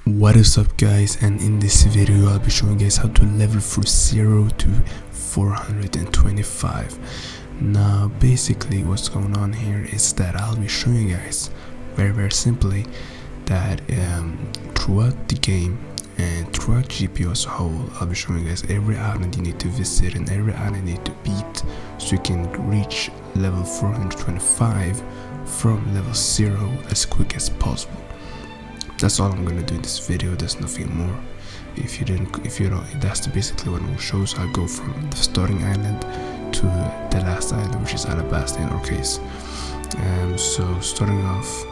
What is up guys, and in this video I'll be showing you guys how to level from 0 to 425. Now basically what's going on here is that I'll be showing you guys very simply that throughout the game and throughout GPO as a whole, I'll be showing you guys every island you need to visit and every island you need to beat so you can reach level 425 from level 0 as quick as possible. That's all I'm gonna do in this video. There's nothing more. If you don't, that's basically what it shows. I go from the starting island to the last island, which is Alabasta in our case. So starting off,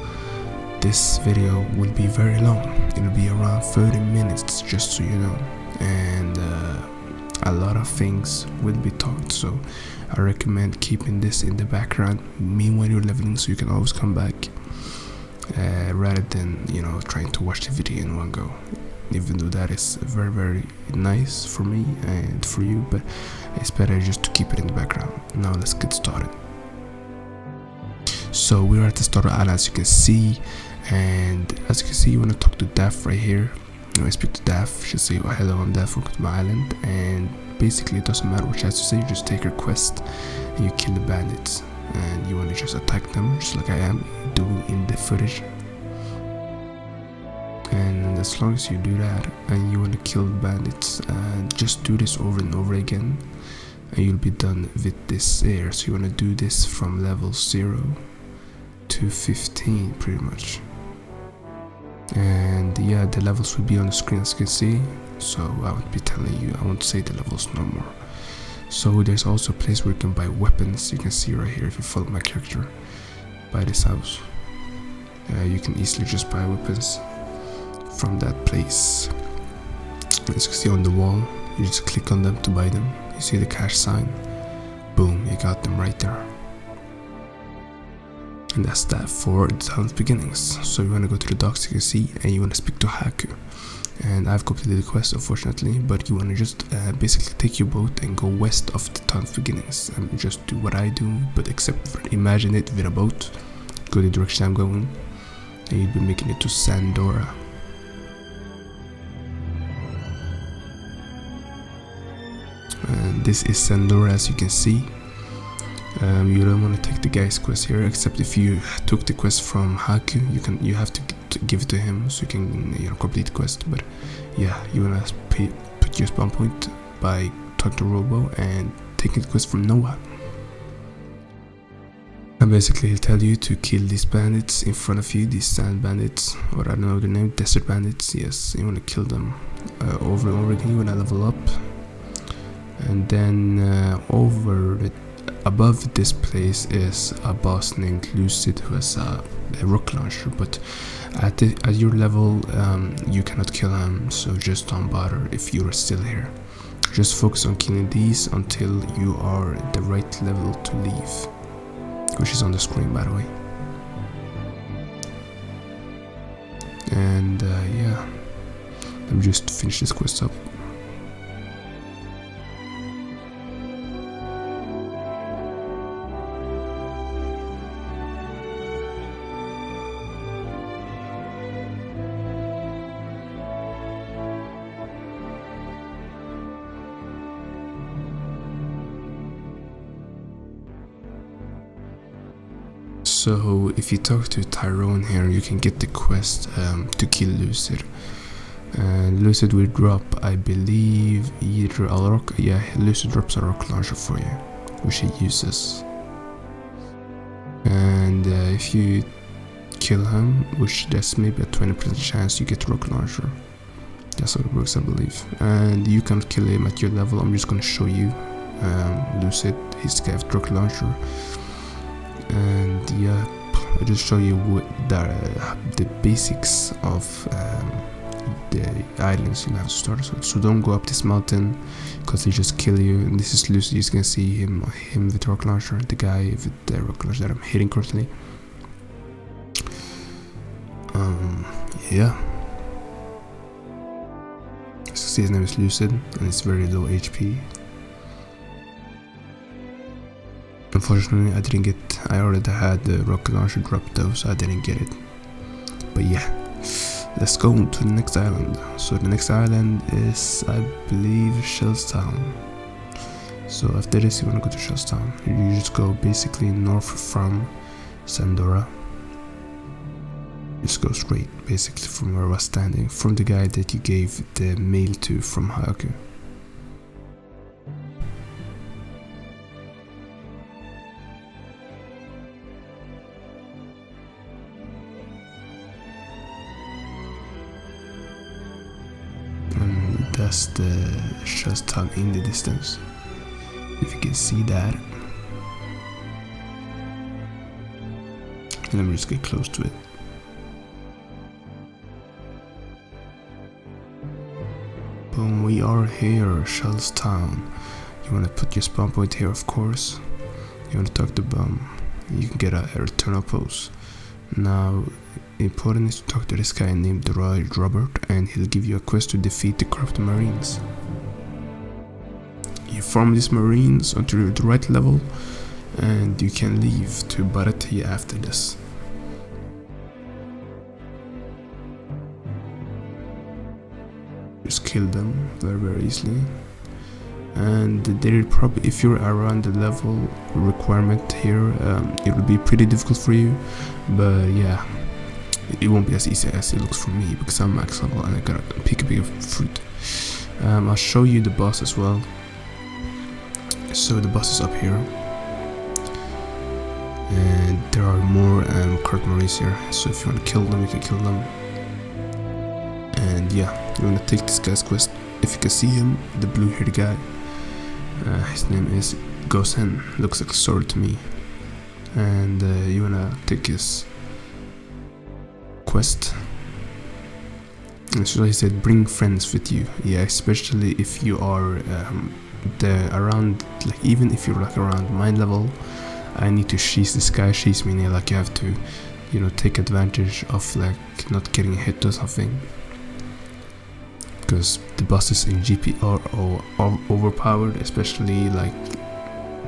this video will be very long. It'll be around 30 minutes, just so you know, and a lot of things will be talked. So I recommend keeping this in the background, when you're leveling, so you can always come back. Rather than trying to watch the video in one go, even though that is very nice for me and for you, but it's better just to keep it in the background. Now let's get started. So we're at the starter island, as you can see, and as you can see, you want to talk to Daff right here. I speak to Daff. She'll say, oh, hello, I'm Daff, welcome to my island. And basically it doesn't matter what she has to say, you just take her quest and you kill the bandits, and you want to just attack them just like I am doing in the footage. And as long as you do that and you want to kill bandits, just do this over and over again and you'll be done with this area. So you want to do this from level 0 to 15 pretty much. And yeah, the levels will be on the screen as you can see, so I won't be telling you, I won't say the levels no more. So there's also a place where you can buy weapons. You can see right here, if you follow my character by this house, you can easily just buy weapons from that place. As you can see on the wall, you just click on them to buy them. You see the cash sign, boom, you got them right there. And that's that for the town's beginnings. So you want to go to the docks, you can see, and you want to speak to Haku. And I've completed the quest unfortunately, but you want to just basically take your boat and go west of the town's beginnings and just do what I do, but except for imagine it with a boat, go the direction I'm going, and you'll be making it to Sandora. And this is Sandora, as you can see. You don't want to take the guy's quest here, except if you took the quest from Haku, you have to give it to him so you can complete the quest. But yeah, you want to put your spawn point by talking to Robo and taking the quest from Noah. And basically he'll tell you to kill these bandits in front of you, these sand bandits, or I don't know the name, desert bandits. Yes, you want to kill them over and over again. You want to level up, and then above this place is a boss named Lucid who has a rocket launcher, but at your level you cannot kill him, so just don't bother if you are still here. Just focus on killing these until you are at the right level to leave, which is on the screen by the way. And yeah, let me just finish this quest up. So if you talk to Tyrone here, you can get the quest to kill Lucid. And Lucid will drop, I believe, either a rock. Yeah, Lucid drops a rocket launcher for you, which he uses. And if you kill him, which there's maybe a 20% chance you get a rocket launcher. That's how it works, I believe. And you can kill him at your level. I'm just gonna show you Lucid. He's got rocket launcher. And yeah, I'll just show you what the basics of the islands you have to start. So don't go up this mountain because they just kill you. And this is Lucy, you can see him with the rocket launcher, the guy with the rocket launcher that I'm hitting currently. Yeah, as you can see, his name is Lucid and it's very low HP. Unfortunately, I already had the rocket launcher dropped though, so I didn't get it. But yeah, let's go to the next island. So the next island is, I believe, Shellstown. So after this you want to go to Shellstown. You just go basically north from Sandora. Just go straight basically from where I was standing, from the guy that you gave the mail to from Hayaku. And that's the Shellstown in the distance, if you can see that. And let me just get close to it. Boom, we are here, Shellstown. You want to put your spawn point here, of course. You want to talk to Bum. You can get a return post. Now, important is to talk to this guy named Robert, and he'll give you a quest to defeat the corrupt marines. You farm these marines until the right level, and you can leave to Barati after this. Just kill them very easily, and they're probably, if you're around the level requirement here, it will be pretty difficult for you, but yeah, it won't be as easy as it looks for me because I'm max level and I gotta pick a big fruit. I'll show you the boss as well. So the boss is up here, and there are more corrupt marines here, so if you want to kill them, you can kill them. And yeah, you want to take this guy's quest. If you can see him, the blue haired guy, his name is Gosen, looks like a sword to me. And you want to take his quest. And so he said bring friends with you. Yeah, especially if you are around, like even if you're like around my level, I need to cheese this guy. Cheese meaning like you have to, you know, take advantage of like not getting hit or something, because the bosses in GPO are overpowered, especially like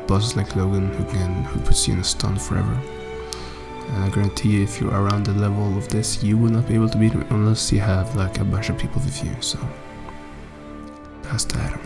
bosses like Logan who puts you in a stun forever. And I guarantee you, if you're around the level of this, you will not be able to beat him unless you have like a bunch of people with you. So that's that.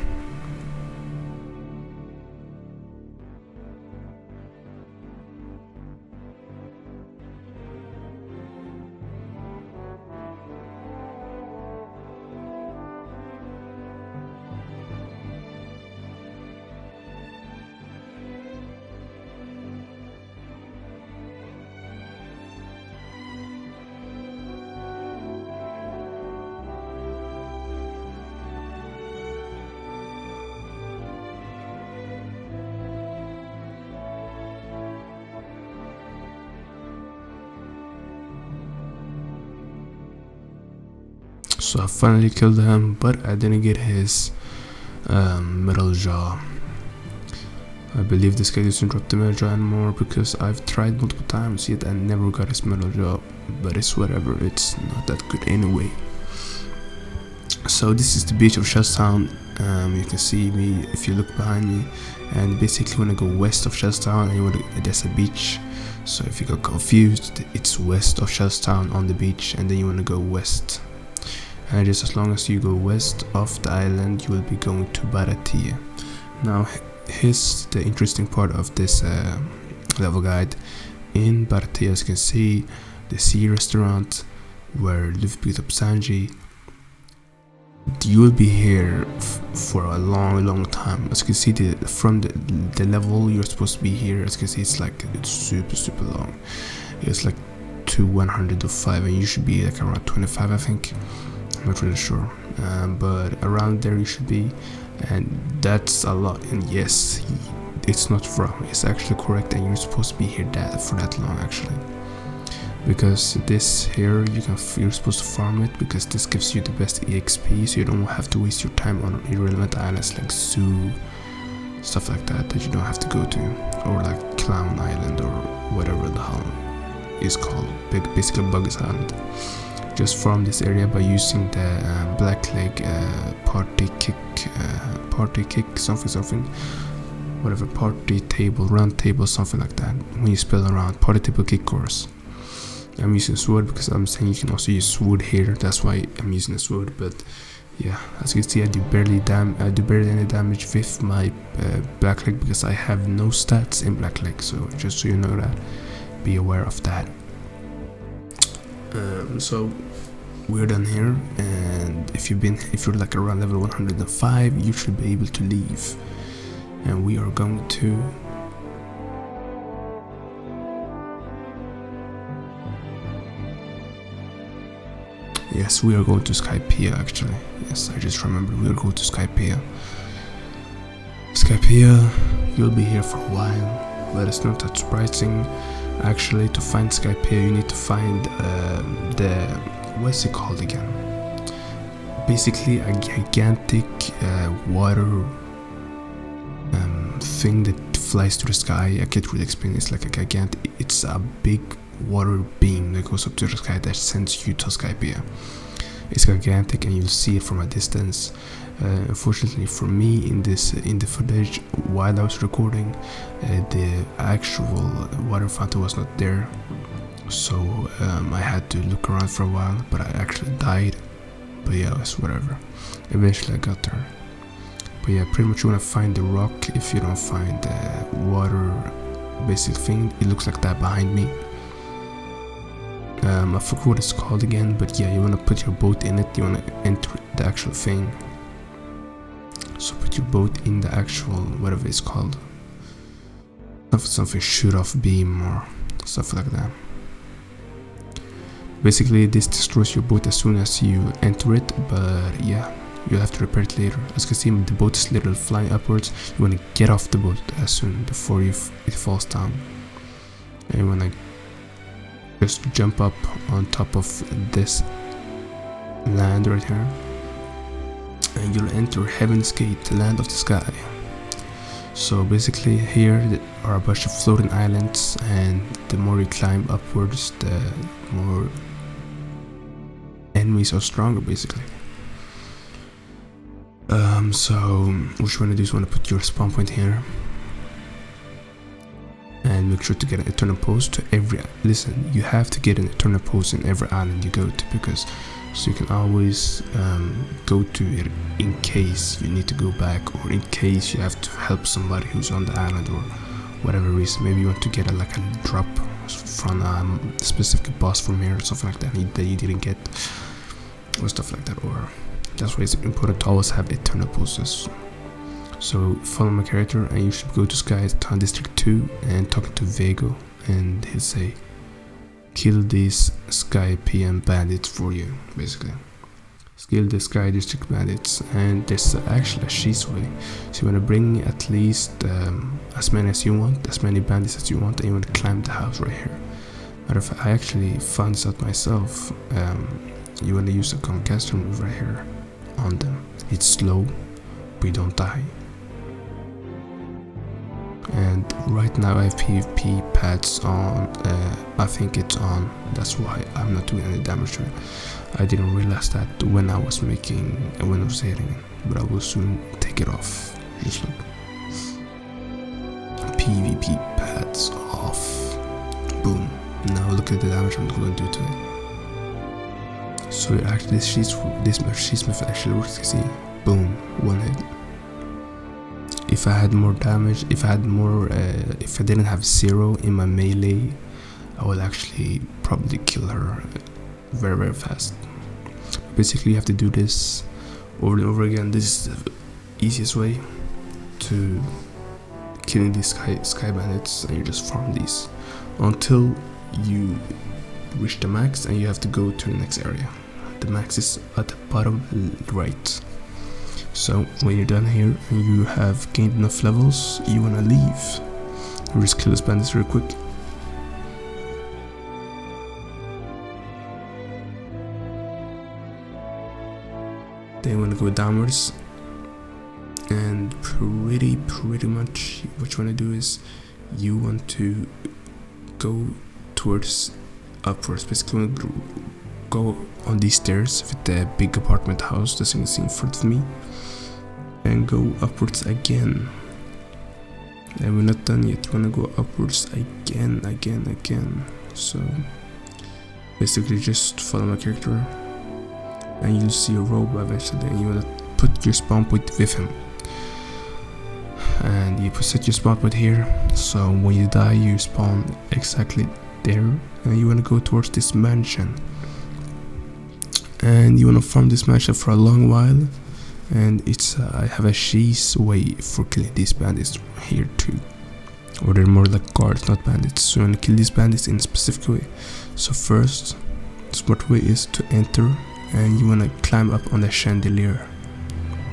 So I finally killed him, but I didn't get his metal jaw. I believe this guy doesn't drop the metal jaw anymore because I've tried multiple times yet I never got his metal jaw, but it's whatever, it's not that good anyway. So this is the beach of Shellstown. You can see me if you look behind me, and basically when I go west of Shellstown, and there's a beach. So if you got confused, it's west of Shellstown on the beach, and then you want to go west. And just as long as you go west of the island, you will be going to Barati. Now here's the interesting part of this level guide. In Barati, as you can see, the Sea Restaurant where Luffy picked up Sanji. You will be here for a long time. As you can see, from the level you're supposed to be here, as you can see, it's super long. It's like to 105, and you should be like around 25, I think. I'm not really sure, but around there you should be, and that's a lot. And yes, it's not wrong, it's actually correct, and you're supposed to be here for that long actually, because this here you're supposed to farm it, because this gives you the best EXP, so you don't have to waste your time on irrelevant islands like Zoo, stuff like that you don't have to go to, or like Clown Island or whatever the hell is called, basically Buggy's Island. Just farm this area by using the black leg party kick something, whatever, party table, round table, something like that. When you spell around, party table kick course. I'm using sword because I'm saying you can also use sword here. That's why I'm using a sword. But yeah, as you can see, I do barely any damage with my black leg because I have no stats in black leg. So just so you know that, be aware of that. So we're done here, and if you're like around level 105, you should be able to leave. And we are going to yes, we are going to Skypea actually. Yes, I just remembered we are going to Skypea. Skypea, you'll be here for a while, but it's not that surprising. Actually, to find Skypea, you need to find what's it called again? Basically, a gigantic water thing that flies to the sky. I can't really explain. It's like a gigantic. It's a big water beam that goes up to the sky that sends you to Skypea. It's gigantic, and you'll see it from a distance. Unfortunately for me, in the footage while I was recording, the actual water fountain was not there, so I had to look around for a while, but I actually died. But yeah, it's whatever. Eventually I got there. But yeah, pretty much you want to find the rock. If you don't find the water basic thing, it looks like that behind me. I forgot what it's called again, but yeah, you want to put your boat in it. You want to enter the actual thing. So put your boat in the actual, whatever it's called, something shoot off beam or stuff like that. Basically this destroys your boat as soon as you enter it, but yeah, you'll have to repair it later. As you can see, the boat is literally flying upwards. You want to get off the boat as soon before it falls down, and you want to just jump up on top of this land right here, and you'll enter Heaven's Gate, the land of the sky. So basically here there are a bunch of floating islands, and the more you climb upwards, the more enemies are stronger basically. So what you want to do is want to put your spawn point here, and make sure to get an eternal post to every. Listen, you have to get an eternal post in every island you go to, because so you can always go to it in case you need to go back, or in case you have to help somebody who's on the island, or whatever reason. Maybe you want to get like a drop from a specific boss from here or something like that that you didn't get, or stuff like that. Or that's why it's important to always have eternal posts. So follow my character, and you should go to Sky Town District 2 and talk to Vego, and he'll say kill these Sky PM bandits for you, basically. Kill the Sky District bandits, and there's actually a cheese way. So you want to bring at least as many as you want, as many bandits as you want, and you want to climb the house right here. Matter of fact, I actually found this out myself. You want to use a concaster move right here on them. It's slow, but you don't die. And right now I have PvP pads on. I think it's on, that's why I'm not doing any damage to it. I didn't realize that when I was hitting it, but I will soon take it off. Just look, PvP pads off. Boom. Now look at the damage I'm going to do to it. So actually this cheese method actually works. You see, boom, one hit. If I had more damage, if I didn't have 0 in my melee, I would actually probably kill her very, very fast. Basically, you have to do this over and over again. This is the easiest way to killing these sky bandits, and you just farm these until you reach the max, and you have to go to the next area. The max is at the bottom right. So when you're done here and you have gained enough levels, you wanna leave. You just kill this bandits real quick. Then you wanna go downwards, and pretty much what you wanna do is you want to go towards upwards. Basically, you wanna go on these stairs with the big apartment house that's you can see in front of me, and go upwards again. And we're not done yet. You wanna go upwards again. So Basically just follow my character and you'll see a robe eventually, and you wanna put your spawn point with him, and you set your spawn point here, so when you die you spawn exactly there, and you wanna go towards this mansion, and you wanna farm this mansion for a long while. And it's I have a cheese way for killing these bandits here too, or they're more like guards, not bandits. So you wanna kill these bandits in a specific way. So first, the smart way is to enter, and you wanna climb up on the chandelier.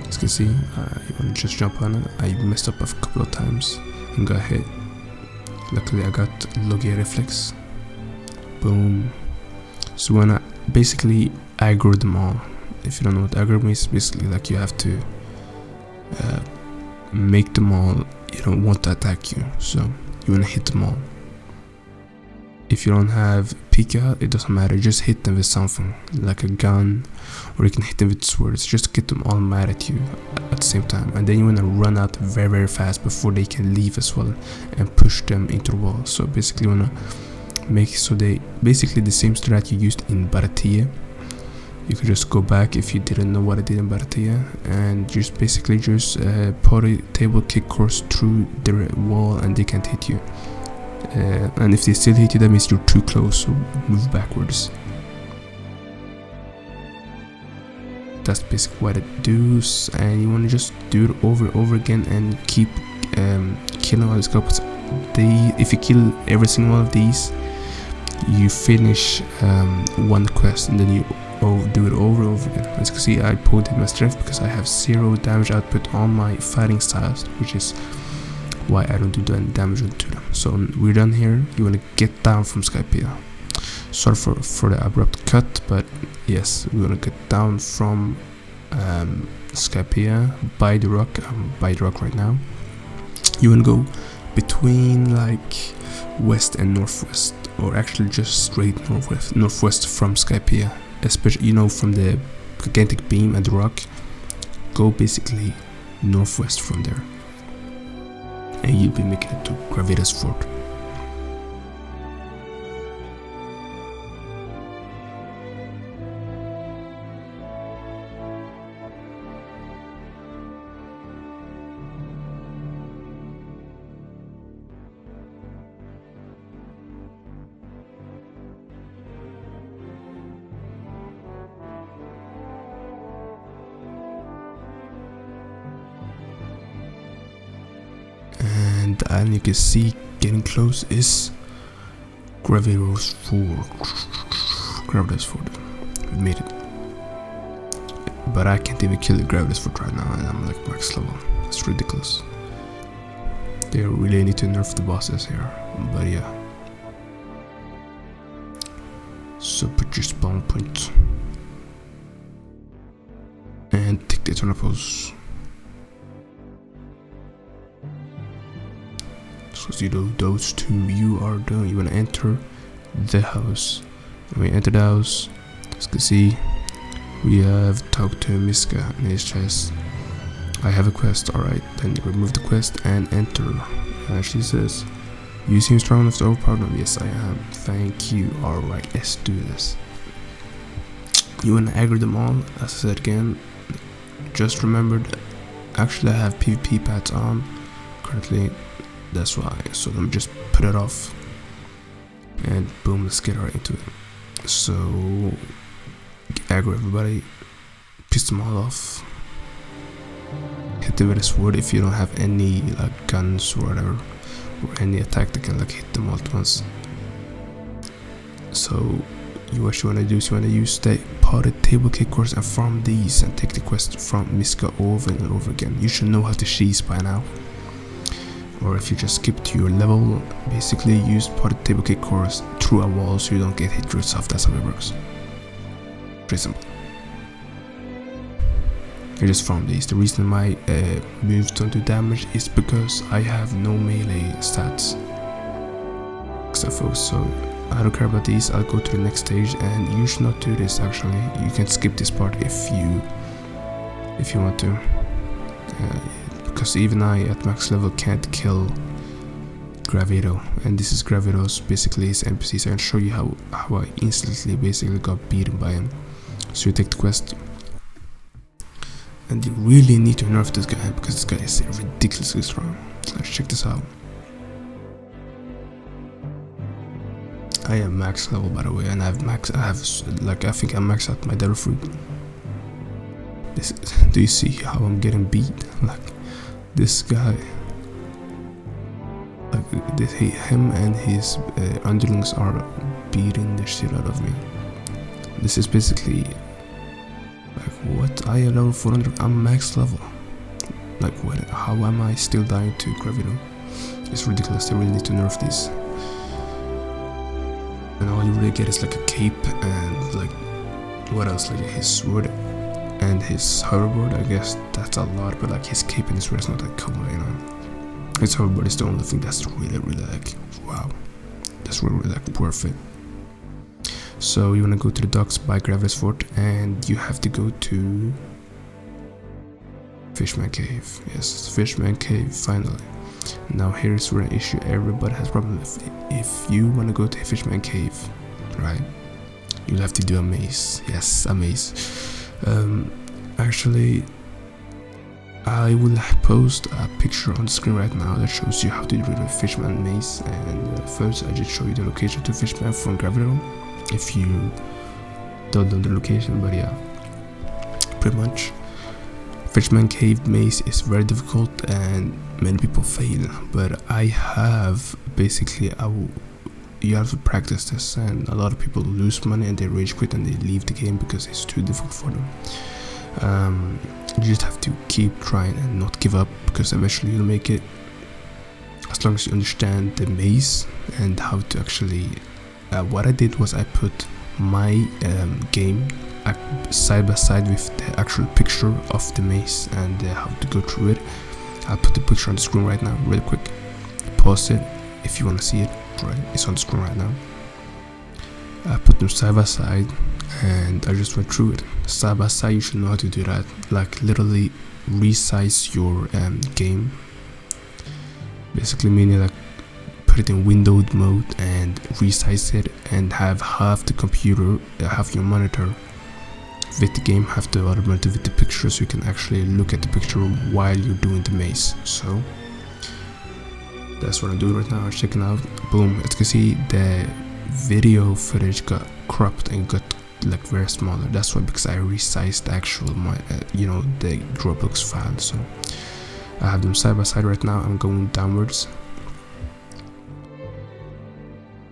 As you can see, you wanna just jump on it. I messed up a couple of times and got hit. Luckily I got Logia reflex. Boom. So you wanna basically aggro them all. If you don't know what aggro means, basically like you have to make them all, you don't want to attack you, so you want to hit them all. If you don't have Pika, it doesn't matter, just hit them with something like a gun, or you can hit them with swords, just to get them all mad at you at the same time. And then you want to run out very very fast before they can leave as well, and push them into the wall. So basically you want to make so they basically the same strat you used in Barati. You could just go back if you didn't know what I did in Barati, and just basically just party table kick course through the wall, and they can't hit you. And if they still hit you, that means you're too close, so move backwards. That's basically what it does, and you want to just do it over and over again and keep killing all these couples. If you kill every single one of these, you finish one quest, and then you do it over and over again. As you can see, I pulled in my strength because I have 0 damage output on my fighting styles, which is why I don't do damage to them. So we're done here. You want to get down from Skypea. Sorry for the abrupt cut, but yes, we're gonna get down from Skypea by the rock. By the rock right now. You want to go between like west and northwest, or actually just straight northwest from Skypea. Especially, you know, from the gigantic beam at the rock, go basically northwest from there, and you'll be making it to Gravitas Fort. And the island you can see getting close is Gravitas Fort. Gravitas Fort. We made it. But I can't even kill the Gravitas Fort right now, and I'm like max level. It's ridiculous. They really need to nerf the bosses here. But yeah. So put your spawn point. And take the eternal pose. So you do those two you are doing. You want to enter the house. When we enter the house, as you can see, we have talked to Miska in his chest. I have a quest, alright. Then remove the quest and enter. She says, you seem strong enough to overpower them. Yes, I am. Thank you. Alright, let's do this. You want to aggro them all, as I said again. Just remembered, actually I have PvP pads on currently. That's why, so let me just put it off, and boom, let's get right into it. So aggro everybody, piss them all off, hit them with a sword if you don't have any like guns or whatever, or any attack that can like hit them all at once. So what you want to do is you want to use the potted table kick course and farm these, and take the quest from Miska over and over again. You should know how to cheese by now. Or if you just skip to your level, basically use potted table kick course through a wall so you don't get hit yourself. That's how it works. Pretty simple. I just found these. The reason my moves don't do damage is because I have no melee stats. So folks, so I don't care about these. I'll go to the next stage, and you should not do this actually. You can skip this part if you want to. Because even I at max level can't kill Gravito, and this is Gravito's basically his NPCs. I can show you how I instantly basically got beaten by him. So you take the quest, and you really need to nerf this guy because this guy is ridiculously strong. Let's check this out. I am max level, by the way, and I think I maxed out my devil fruit. Do you see how I'm getting beat? Like this guy, him and his underlings are beating the shit out of me. This is basically like, what? I am level 400. I'm max level. Like what? How am I still dying to Gravito? It's ridiculous. They really need to nerf these. And all you really get is like a cape and like what else? Like his sword and his hoverboard. I guess that's a lot, but like his cape and his sword is not that cool, you know. His hoverboard is the only thing that's really like wow. That's really like worth it. So you wanna go to the docks by Gravitas Fort, and you have to go to Fishman Cave. Yes, Fishman Cave finally. Now here's where an issue everybody has problem with. If you want to go to Fishman Cave, right, you'll have to do a maze. Yes, a maze. Actually, I will post a picture on the screen right now that shows you how to do the Fishman maze. And first I just show you the location to Fishman from Gravito, if you don't know the location, but yeah, pretty much. Fishman Cave maze is very difficult and many people fail, but I have basically you have to practice this, and a lot of people lose money and they rage quit and they leave the game because it's too difficult for them. You just have to keep trying and not give up, because eventually you'll make it, as long as you understand the maze and how to actually what I did was I put my game side by side with the actual picture of the maze and how to go through it. I'll put the picture on the screen right now, real quick. Pause it if you want to see it. Right, it's on the screen right now. I put them side by side and I just went through it. Side by side, you should know how to do that. Like literally resize your game. Basically meaning like put it in windowed mode and resize it, and have half the computer, half your monitor with the game, have the other monitor with the picture, so you can actually look at the picture while you're doing the maze. So that's what I'm doing right now. I'm checking out. Boom, as you can see, the video footage got cropped and got like very smaller. That's why, because I resized the actual the ROBLOX file. So I have them side by side right now. I'm going downwards,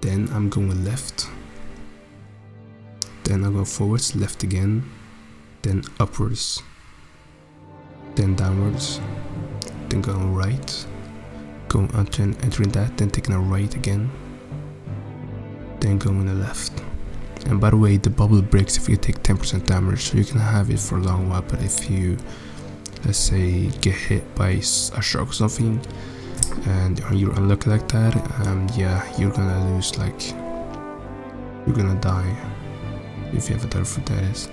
then I'm going left, then I go forwards, left again, then upwards, then downwards, then going right, going entering that, then taking a right again, then going a left. And by the way, the bubble breaks if you take 10% damage, so you can have it for a long while. But if you, let's say, get hit by a shark or something and you're unlucky like that, yeah, you're gonna lose, like you're gonna die if you have a devil fruit, that is.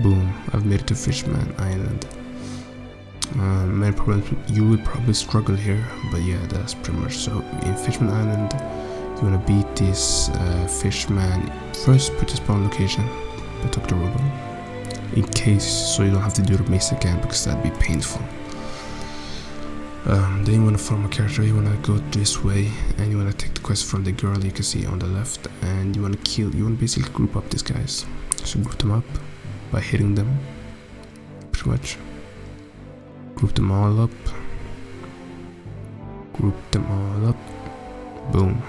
Boom, I've made it to Fishman Island. Many problems, you will probably struggle here, but yeah, that's pretty much. So in Fishman Island, you wanna beat this Fishman. First, put your spawn location, but talk to Robo, in case, so you don't have to do the maze again, because that'd be painful. Then you wanna form a character. You wanna go this way, and you wanna take the quest from the girl you can see on the left, and you wanna basically group up these guys. So group them up by hitting them, pretty much. Group them all up. Group them all up. Boom.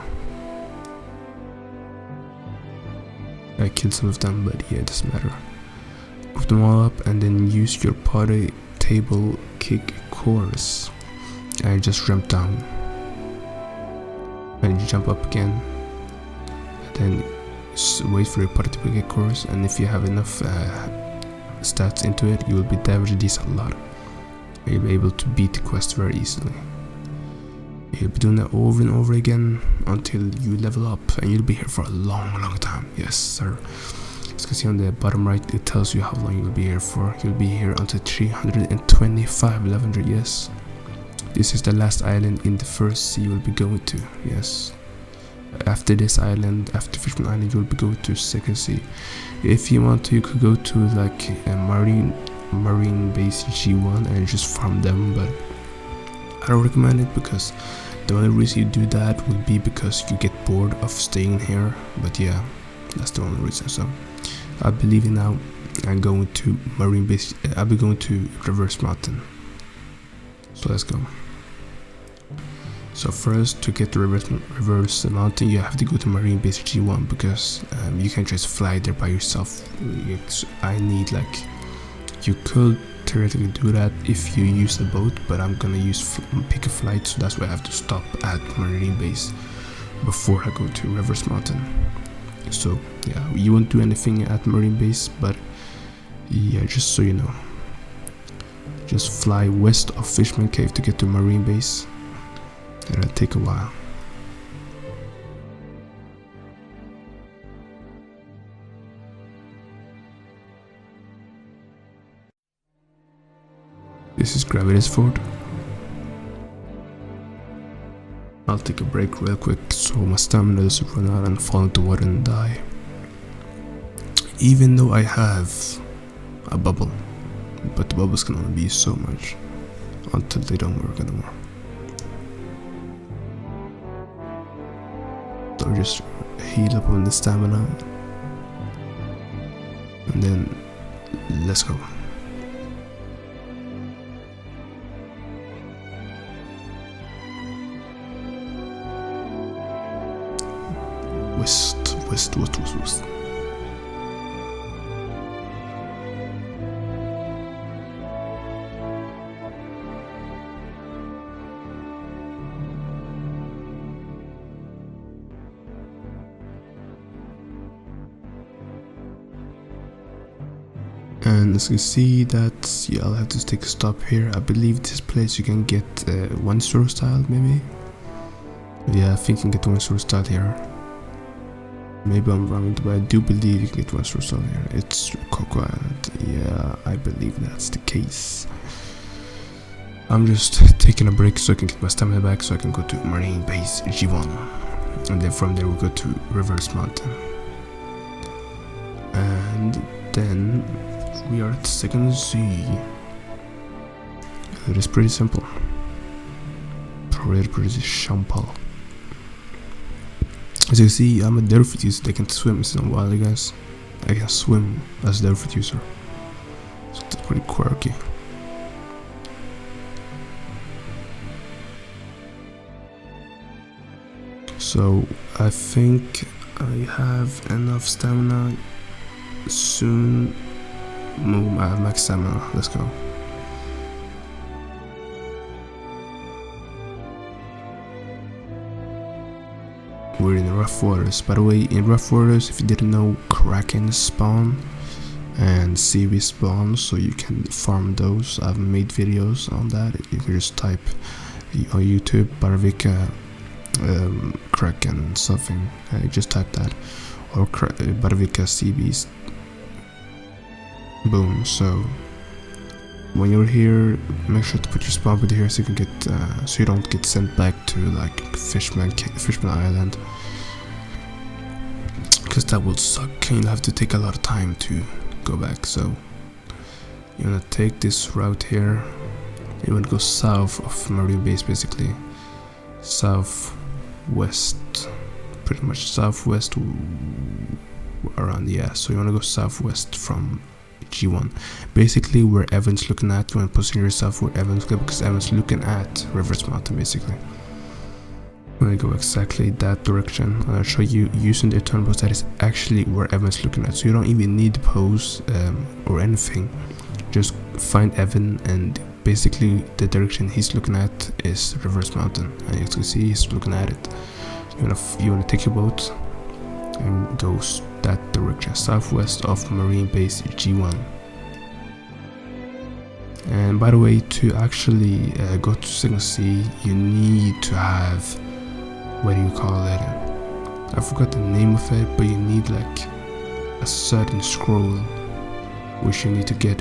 I killed some of them, but yeah, it doesn't matter. Group them all up, and then use your party table kick course, and just jump down, and you jump up again, and then wait for your party table kick course. And if you have enough stats into it, you will be damaging these a lot, and you'll be able to beat the quest very easily. You'll be doing that over and over again until you level up, and you'll be here for a long time. Yes sir. As you can see on the bottom right, it tells you how long you'll be here for. You'll be here until 325 level 100. Yes, This is the last island in the first sea you'll be going to. Yes. After this island, after Fishman Island, you'll be going to second sea. If you want to, you could go to like a marine base G1 and just farm them, but I don't recommend it because the only reason you do that would be because you get bored of staying here. But yeah, that's the only reason. So I'll be leaving now. I'm going to marine base. I'll be going to Reverse Mountain. So let's go. So first, to get to reverse mountain, you have to go to marine base G1 because you can't just fly there by yourself. I need like, you could theoretically do that if you use a boat, but I'm gonna pick a flight, so that's why I have to stop at marine base before I go to reverse mountain. So yeah, you won't do anything at marine base, but yeah, just so you know, just fly west of Fishman Cave to get to marine base. It'll take a while. This is Gravitas Fort. I'll take a break real quick so my stamina doesn't run out and fall into water and die. Even though I have a bubble, but the bubbles can only be so much until they don't work anymore. So just heal up on the stamina and then let's go. West. And as you see that, yeah, I'll have to take a stop here. I believe this place you can get one store style, maybe. Yeah, I think you can get one store style here. Maybe I'm wrong, but I do believe you can get one store style here. It's Coco Island. Yeah, I believe that's the case. I'm just taking a break so I can get my stamina back, so I can go to Marine Base G1, and then from there we'll go to Reverse Mountain, and then we are at second sea. It is pretty simple. Pretty simple. As you see, I'm a Delphi user. I can swim in a while, guys. I can swim as a Delphi user. So that's pretty quirky. So I think I have enough stamina. Soon, I have max stamina. Let's go. We're in rough waters. By the way, in rough waters, if you didn't know, Kraken spawn and seaweed spawn, so you can farm those. I've made videos on that. You can just type on YouTube Barvika Kraken something. Just type that, or Barvika seaweed. Boom. So when you're here, make sure to put your spawn point here so you can get so you don't get sent back to like Fishman Island, because that will suck. You'll have to take a lot of time to go back. So you wanna take this route here. You wanna go south of Marine Base, basically southwest, pretty much southwest around. Yeah, so you wanna go southwest from G1, basically where Evan's looking at. You want to position yourself where Evan's looking, because Evan's looking at Reverse Mountain, basically. I'm going to go exactly that direction, and I'll show you using the turn pose. That is actually where Evan's looking at, so you don't even need the pose or anything. Just find Evan, and basically the direction he's looking at is Reverse Mountain, and as you can see, he's looking at it. You want to take your boat and go that direction, southwest of Marine Base G1. And by the way, to actually go to second sea, you need to have, what do you call it, I forgot the name of it, but you need like a certain scroll which you need to get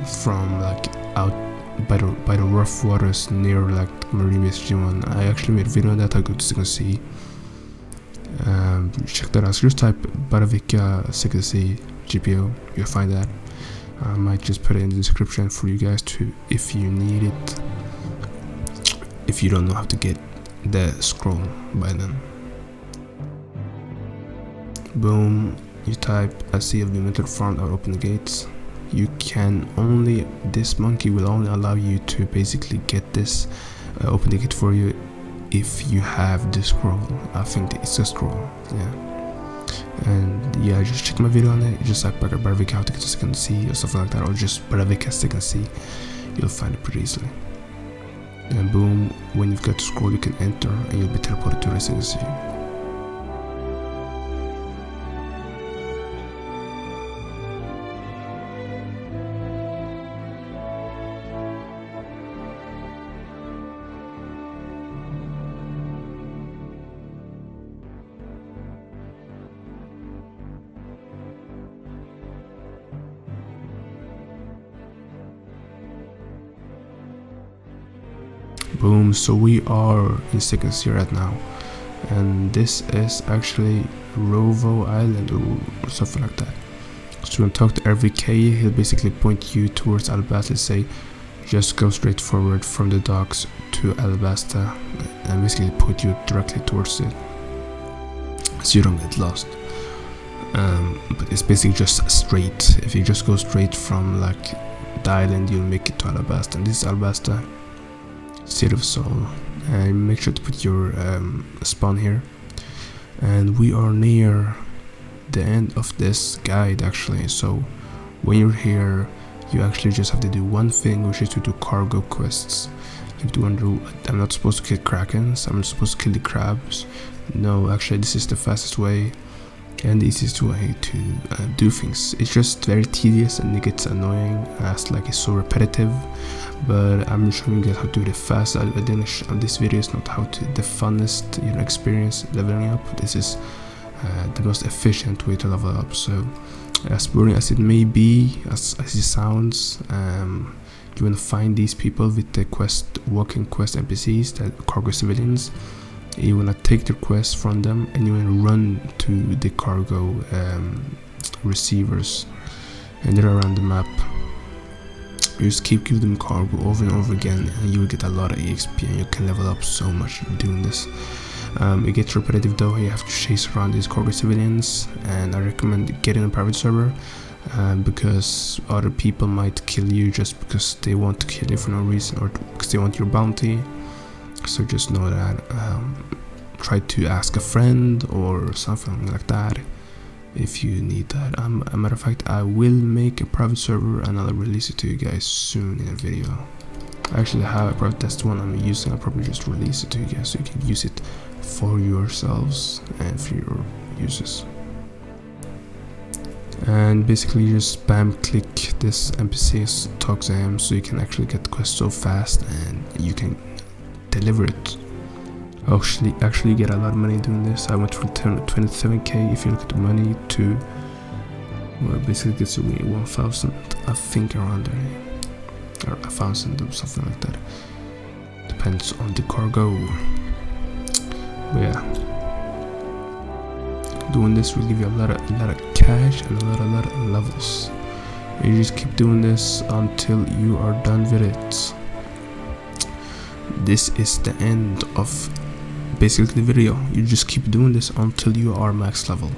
from like by the rough waters near like Marine Base G1. I actually made a video on that, I go to second sea. Check that out. So just type Barati second sea GPO, you'll find that. I might just put it in the description for you guys to, if you need it, if you don't know how to get the scroll by then. Boom, you type a sea of limited front or open the gates. You can only, this monkey will only allow you to basically get this open the gate for you if you have the scroll. I think it's a scroll, yeah. And yeah, just check my video on it. Just like Barati how to get to second sea or stuff like that, or just Barati second sea, you'll find it pretty easily. And boom, when you've got the scroll, you can enter and you'll be teleported to the second sea. Boom, so we are in second sea right now, and this is actually Rovo Island or something like that. So when you talk to RVK, he'll basically point you towards Alabasta, say just go straight forward from the docks to Alabasta, and basically put you directly towards it so you don't get lost. But it's basically just straight. If you just go straight from like the island, you'll make it to Alabasta, and this is Alabasta, City of Soul. And make sure to put your spawn here, and we are near the end of this guide actually. So when you're here, you actually just have to do one thing, which is to do cargo quests. You have to wonder, I'm not supposed to kill krakens, I'm supposed to kill the crabs. No, actually this is the fastest way and the easiest way to do things. It's just very tedious and it gets annoying as like it's so repetitive, but I'm showing you guys how to do it fast. This video is not how to the funnest experience leveling up. This is the most efficient way to level up. So as boring as it may be, as it sounds, you want to find these people with the walking quest NPCs, the cargo civilians. You want to take the quest from them and you want to run to the cargo receivers, and they're around the map. You just keep giving them cargo over and over again, and you will get a lot of EXP, and you can level up so much doing this. It gets repetitive though. You have to chase around these cargo civilians, and I recommend getting a private server because other people might kill you just because they want to kill you for no reason, or because they want your bounty. So just know that. Try to ask a friend or something like that if you need that. A matter of fact, I will make a private server and I'll release it to you guys soon in a video. I actually have a private test one I'm using. I'll probably just release it to you guys so you can use it for yourselves and for your uses. And basically you just spam click this NPC, talk to him, so you can actually get the quest so fast and you can deliver it. Actually get a lot of money doing this. I went from 27k if you look at the money to, well, basically gets you 1000, I think, around there, or 1000 or something like that. Depends on the cargo. But yeah, doing this will give you a lot of cash and a lot of levels. You just keep doing this until you are done with it. This is the end of basically the video. You just keep doing this until you are max level,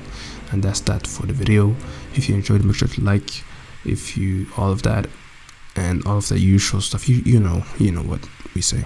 and that's that for the video. If you enjoyed, make sure to like, if you all of that and all of the usual stuff, you know what we say.